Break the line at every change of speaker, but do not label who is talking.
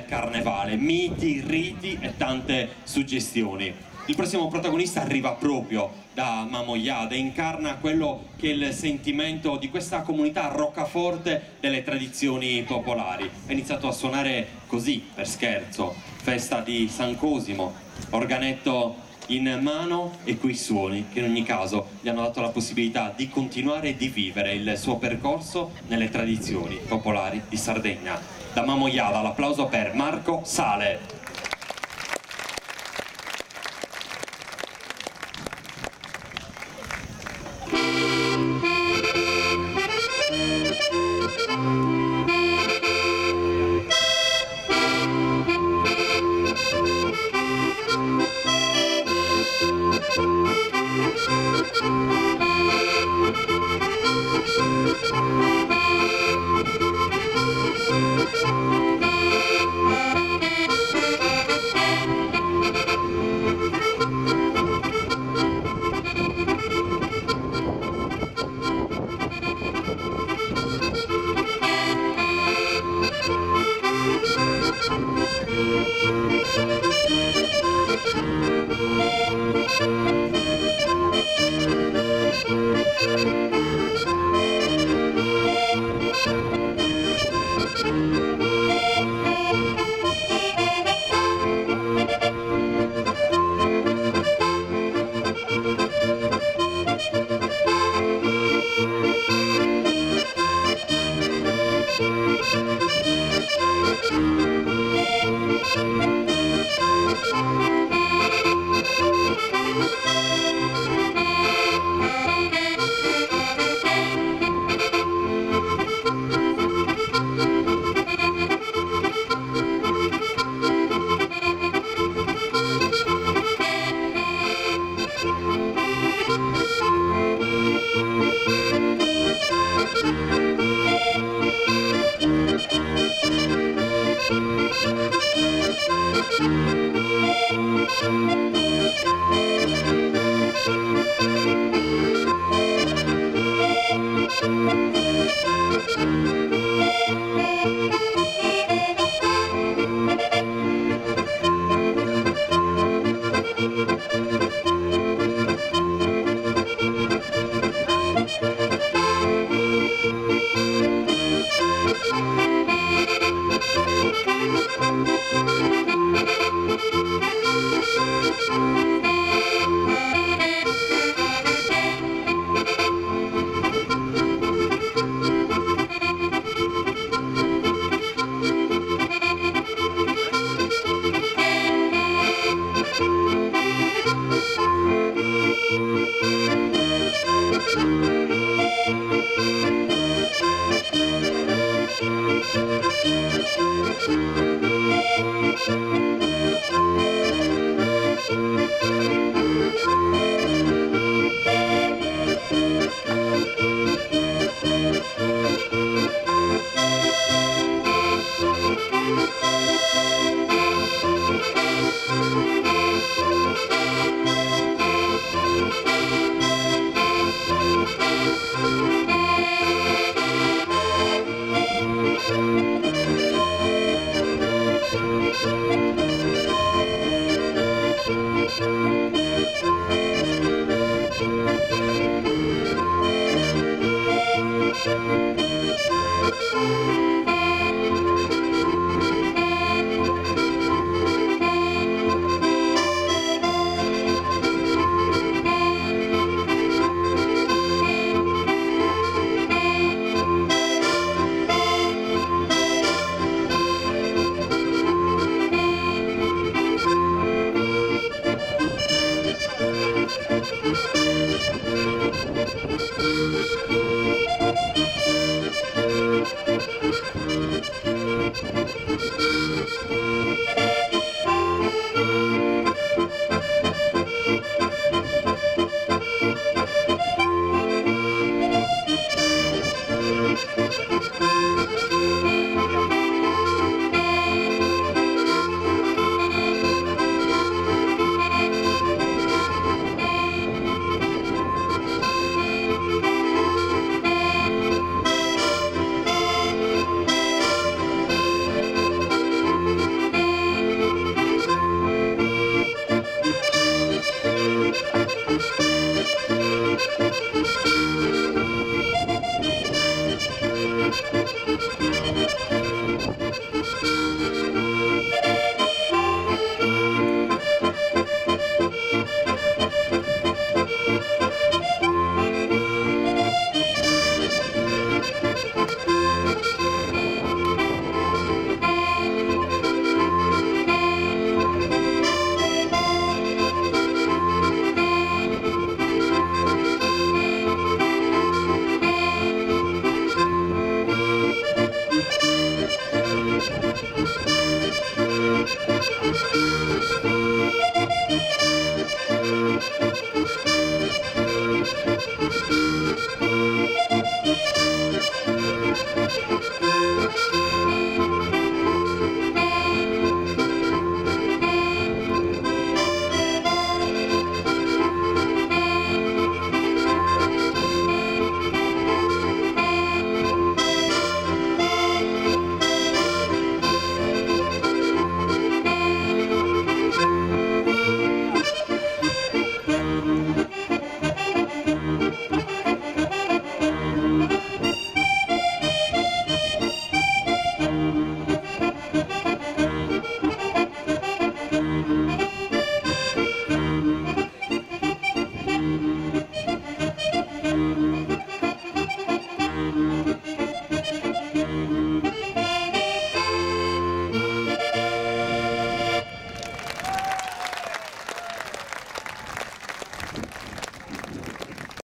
carnevale, miti, riti e tante suggestioni. Il prossimo protagonista arriva proprio da Mamoiada e incarna quello che è il sentimento di questa comunità roccaforte delle tradizioni popolari. È iniziato a suonare così, per scherzo, festa di San Cosimo, organetto in mano e quei suoni che in ogni caso gli hanno dato la possibilità di continuare e di vivere il suo percorso nelle tradizioni popolari di Sardegna. Da Mamoiada l'applauso per Marco Sale.